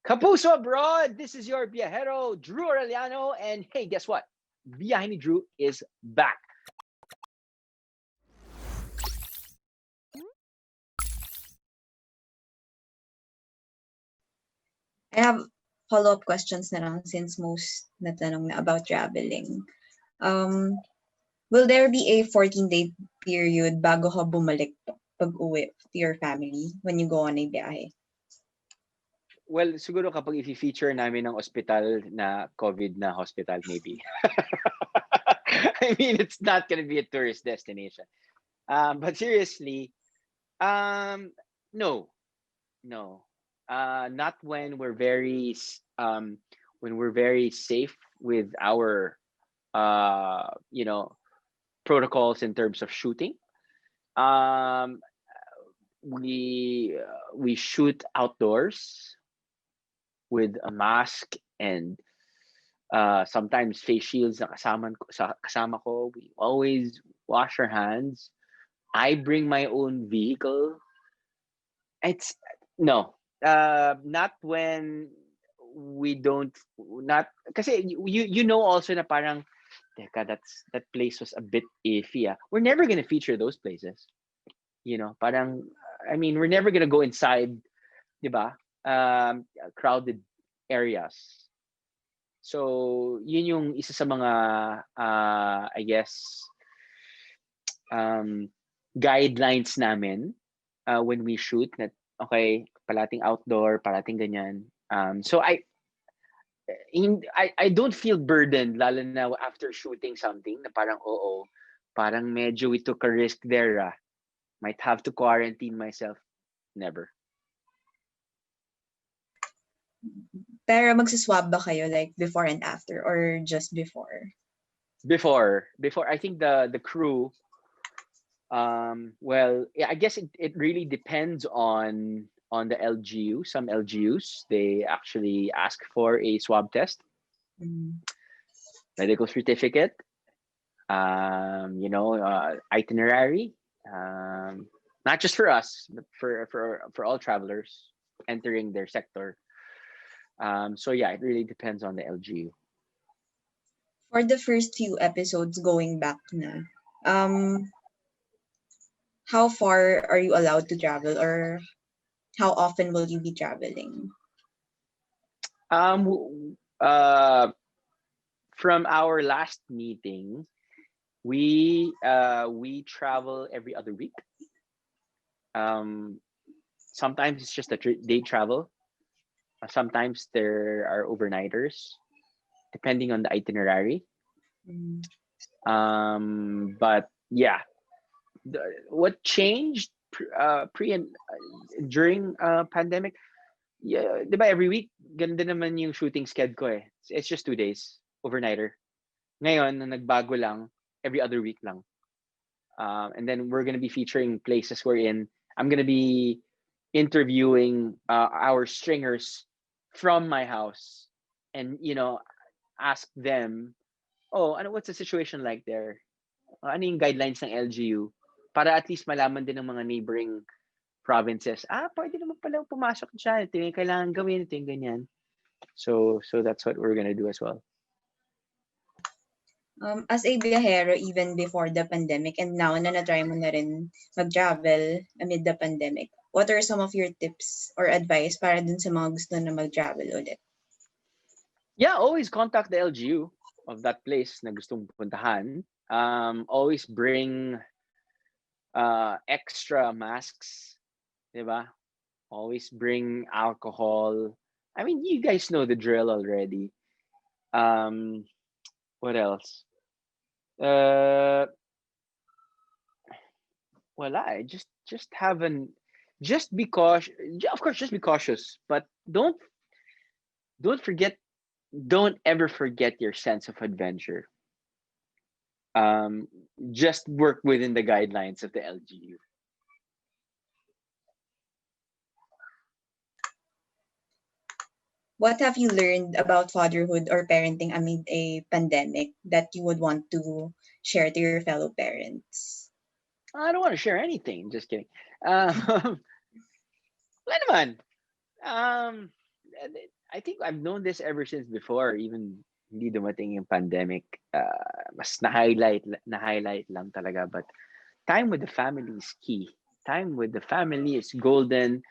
Kapuso abroad, this is your Biyahero, Drew Arellano, and hey, guess what? Biyahe ni Drew is back. I have follow-up questions na lang since most natanong na about traveling. Will there be a 14-day period bago ka bumalik pag-uwi to your family when you go on a biyahe? Well, siguro kapag i-feature namin ng hospital na COVID na hospital, maybe. I mean, it's not gonna be a tourist destination. But seriously, no, not when we're very safe with our protocols in terms of shooting. We shoot outdoors with a mask and sometimes face shields na kasama ko. We always wash our hands. I bring my own vehicle. It's no, not when we don't, not kasi you know also na parang teka, that place was a bit iffy. We're never gonna feature those places. Parang I mean, we're never gonna go inside, diba? Crowded areas. So yun yung isa sa mga I guess guidelines namin when we shoot, that okay, palating outdoor, palating ganyan. So I don't feel burdened, lalo na after shooting something na parang parang medyo we took a risk there. Might have to quarantine myself. Never. Pero magsiswab ba kayo like before and after or just before? Before I think the crew, well, yeah, I guess it really depends on the LGU. Some LGUs, they actually ask for a swab test, medical certificate, itinerary, not just for us, but for all travelers entering their sector. So yeah, it really depends on the LGU. For the first few episodes going back na, how far are you allowed to travel, or how often will you be traveling? From our last meeting, we travel every other week. Sometimes it's just a day travel. Sometimes there are overnighters, depending on the itinerary. But yeah, what changed pre and during pandemic? Yeah, diba every week ganda naman yung shooting schedule ko eh. It's just 2 days overnighter. Ngayon na nagbago lang, every other week lang. And then we're gonna be featuring places wherein I'm gonna be interviewing our stringers from my house, and ask them, what's the situation like there? Ano yung guidelines ng LGU, para at least malaman din ng mga neighboring provinces, pwede naman pala pumasok dyan, ito yung kailangan gawin, ito yung ganyan. So that's what we're gonna do as well. As a biyahero, even before the pandemic, and now na na-try mo na rin mag-travel amid the pandemic, what are some of your tips or advice para dun sa mga gusto na mag-travel ulit? Yeah, always contact the LGU of that place na gustong puntahan. Always bring extra masks, diba? Always bring alcohol. I mean, you guys know the drill already. What else? Wala, just be cautious. Of course, just be cautious, but don't ever forget your sense of adventure. Just work within the guidelines of the LGU. What have you learned about fatherhood or parenting amid a pandemic that you would want to share to your fellow parents? I don't want to share anything. Just kidding. Wala naman. I think I've known this ever since before, even hindi dumating yung pandemic. Mas na-highlight lang talaga. But time with the family is key. Time with the family is golden.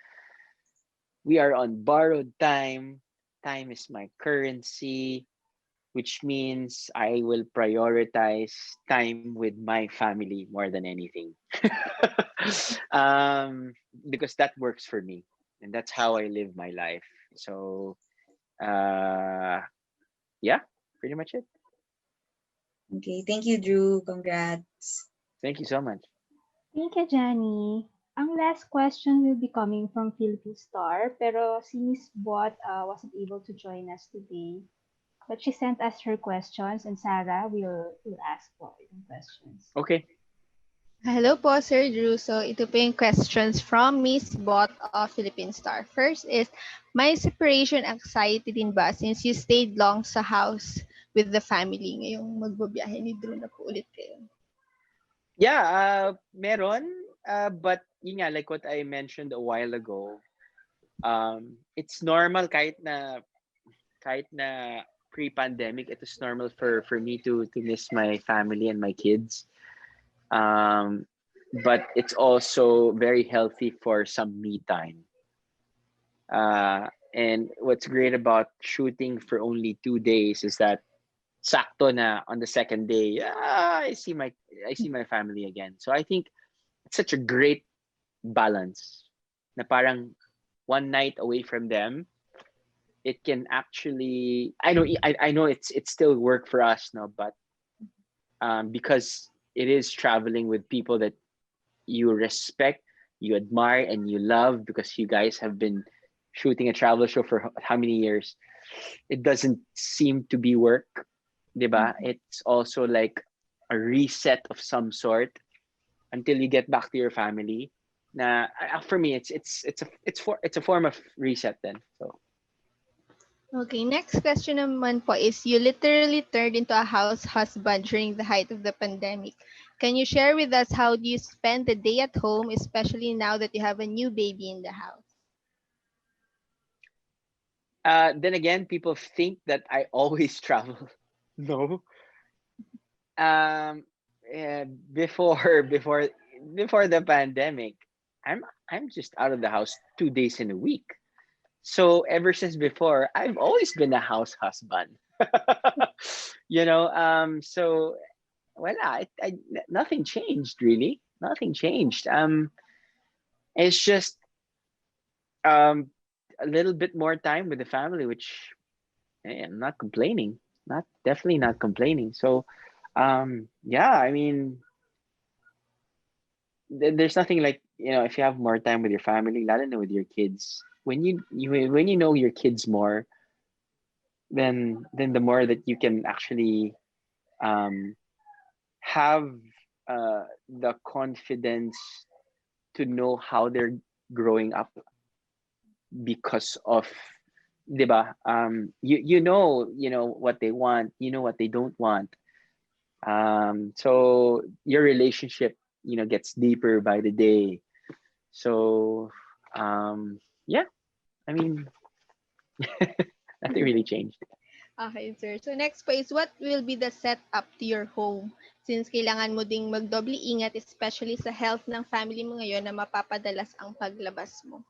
We are on borrowed time. Time is my currency, which means I will prioritize time with my family more than anything. Because that works for me, and that's how I live my life. So, uh, yeah, pretty much it. Okay, thank you, Drew. Congrats. Thank you so much. Thank you, Johnny. Ang last question will be coming from Philippine Star, pero si Miss Bot wasn't able to join us today. But she sent us her questions, and Sarah will ask po yung questions. Okay. Hello po, Sir Drew. So, ito po yung questions from Miss Bot of Philippine Star. First is, may separation anxiety din ba since you stayed long sa house with the family? Ngayong magbabiyahe ni Drew na po ulit kayo. Yeah, meron. But yun nga, like what I mentioned a while ago, it's normal kahit na pre-pandemic, it was normal for me to miss my family and my kids. But it's also very healthy for some me time. And what's great about shooting for only 2 days is that sakto na on the second day, I see my family again. So I think it's such a great balance na parang one night away from them, it can actually, I know it's still work for us now, but because it is traveling with people that you respect, you admire, and you love, because you guys have been shooting a travel show for how many years, it doesn't seem to be work, diba? It's also like a reset of some sort until you get back to your family. Na for me, it's a form of reset then. So Okay, next question naman po is, you literally turned into a house husband during the height of the pandemic. Can you share with us how do you spend the day at home, especially now that you have a new baby in the house? then again, people think that I always travel. No. Before the pandemic, I'm just out of the house 2 days in a week. So ever since before, I've always been a house husband. So nothing changed really. Nothing changed. It's just a little bit more time with the family, which I'm not complaining. Definitely not complaining. So, yeah, I mean, there's nothing like, if you have more time with your family, lalo na with your kids. When you know your kids more, then the more that you can actually have the confidence to know how they're growing up because of, diba? You know what they want, you know what they don't want. So your relationship, gets deeper by the day. So, yeah, I mean, nothing really changed. Okay, sir. So next po is, what will be the setup to your home? Since kailangan mo ding magdoble ingat, especially sa health ng family mo ngayon na mapapadalas ang paglabas mo.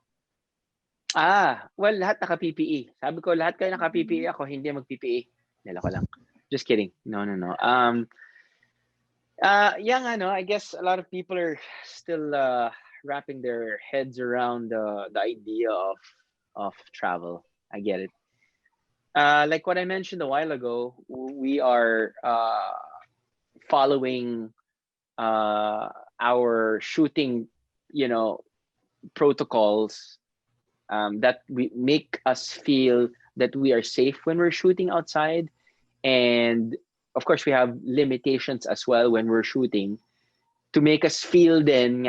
Well, lahat naka-PPE. Sabi ko, lahat kayo naka-PPE, ako hindi mag-PPE. Nila ko lang. Just kidding. No. I guess a lot of people are still wrapping their heads around the idea of travel. I get it. Like what I mentioned a while ago, we are following our shooting, protocols that we make us feel that we are safe when we're shooting outside. And of course, we have limitations as well when we're shooting to make us feel then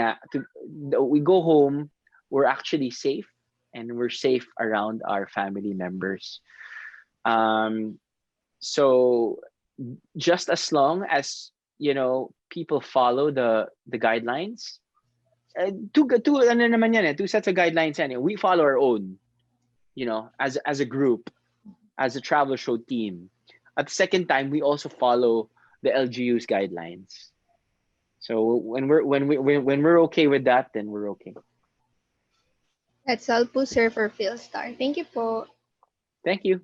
we go home, we're actually safe, and we're safe around our family members. So just as long as people follow the guidelines, two sets of guidelines, we follow our own. as a group, as a travel show team. At the second time, we also follow the LGU's guidelines. So when we're okay with that, then we're okay. That's all po, sir, for Philstar. Thank you po. Thank you.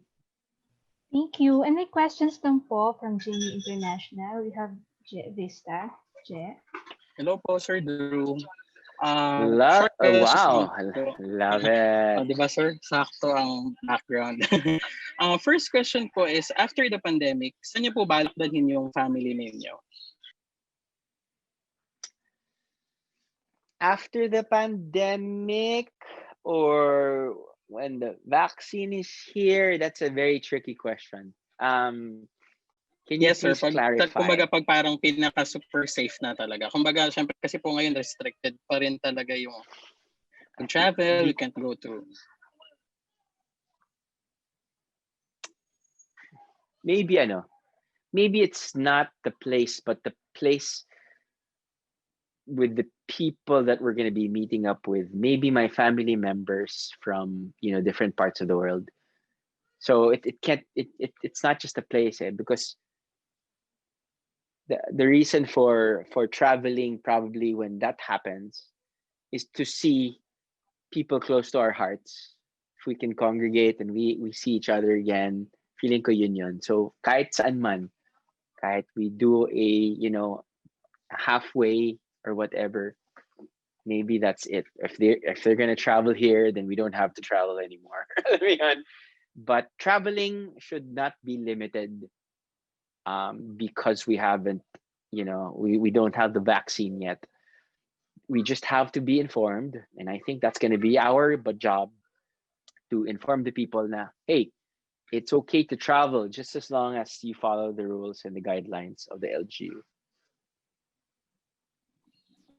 Thank you. And may questions lang po from GMA International. We have Vista. Je. Hello po, Sir Drew. Short questions lang Wow, po. love it. Di ba, sir? Sakto ang background. First question po is, after the pandemic, saan niyo po balak dalhin yung family ninyo? After the pandemic, or when the vaccine is here, that's a very tricky question. Can you Yes, sir. please clarify? Kumbaga, pag parang pinaka-super safe na talaga. Kumbaga, syempre kasi po ngayon restricted pa rin talaga yung travel, we can't go to. Maybe it's not the place, but the place with the people that we're going to be meeting up with. Maybe my family members from different parts of the world. So it's not just a place, because the reason for traveling probably when that happens is to see people close to our hearts. If we can congregate and we see each other again, feeling ko yun. So kahit saan man, kahit we do a halfway or whatever, maybe that's it. If they're gonna travel here, then we don't have to travel anymore. But traveling should not be limited because we haven't, we don't have the vaccine yet. We just have to be informed, and I think that's going to be our job to inform the people na, hey, it's okay to travel just as long as you follow the rules and the guidelines of the LGU.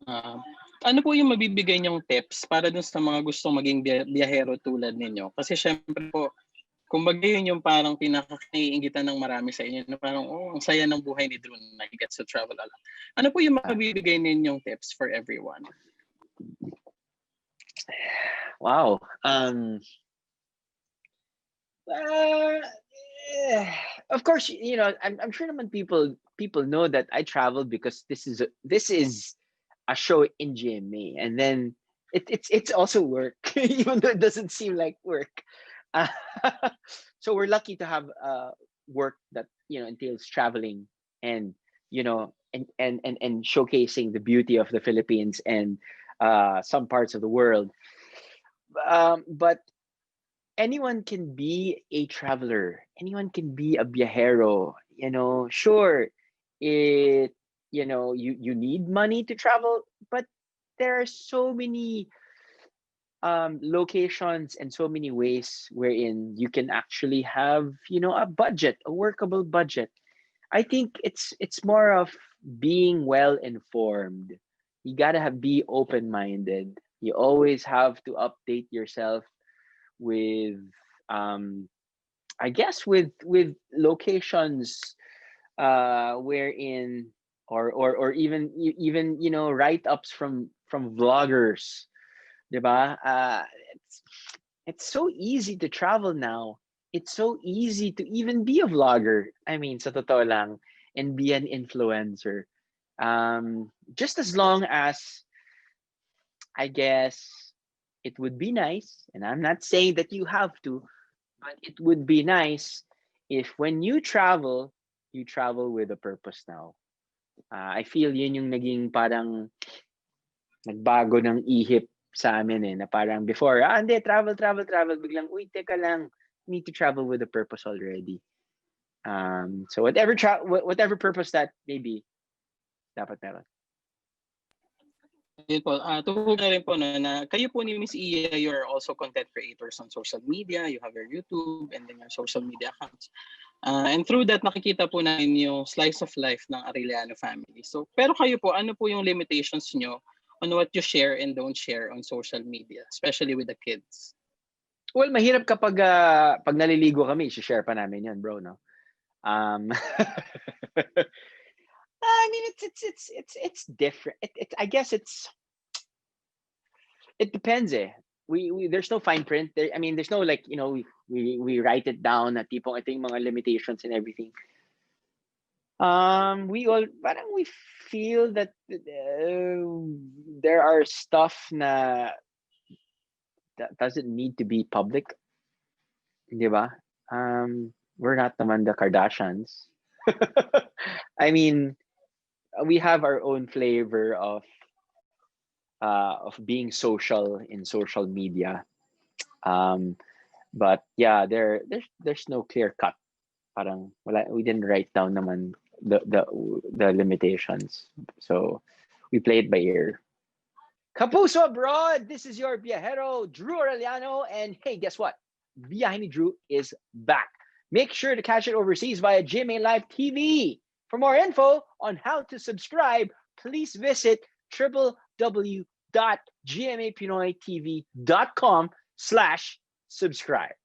Ano po yung mabibigay niyong tips para dun sa mga gustong maging biyahero tulad ninyo? Kasi syempre po, kumbaga yun yung parang pinaka-iingitan ng marami sa inyo na parang, ang saya ng buhay ni Drew na he gets to travel a lot. Ano po yung mabibigay ninyong tips for everyone? Wow. Of course, I'm sure naman people know that I travel because this is a show in GMA, and then it's also work, even though it doesn't seem like work. So we're lucky to have work that entails traveling and and showcasing the beauty of the Philippines and some parts of the world. But anyone can be a traveler. Anyone can be a viajero. Sure, you need money to travel, but there are so many locations and so many ways wherein you can actually have a workable budget. I think it's more of being well informed. You gotta be open minded. You always have to update yourself with I guess with locations wherein or even write-ups from vloggers, diba? It's so easy to travel now. It's so easy to even be a vlogger. I mean, sa totoo lang, and be an influencer. Just as long as, I guess, it would be nice, and I'm not saying that you have to, but it would be nice if when you travel with a purpose now. I feel yun yung naging parang nagbago ng ihip sa amin na parang before, hindi, travel, biglang, uy, teka lang, need to travel with a purpose already. So whatever purpose that may be, dapat meron. Yun po, tuhog na rin po na kayo po ni Miss Iya, you're also content creators on social media, you have your YouTube and then your social media accounts. And through that, nakikita po namin yung slice of life ng Arellano family. So, pero kayo po, ano po yung limitations nyo on what you share and don't share on social media, especially with the kids? Well, mahirap kapag pag naliligo kami, share pa namin yan, bro, no? I mean, it's different. I guess it depends. we there's no fine print there. I mean, there's no like, you know, we write it down na tipong ito yung mga limitations and everything. We feel that there are stuff na that doesn't need to be public, di ba? We're not naman the Kardashians. I mean, we have our own flavor of being social in social media. But yeah, there's no clear cut. Parang wala, we didn't write down naman the limitations. So we play it by ear. Kapuso abroad, this is your Biyahero, Drew Arellano, and hey, guess what? Biyahe ni Drew is back. Make sure to catch it overseas via GMA Live TV. For more info on how to subscribe, please visit www.gmapinoytv.com/subscribe.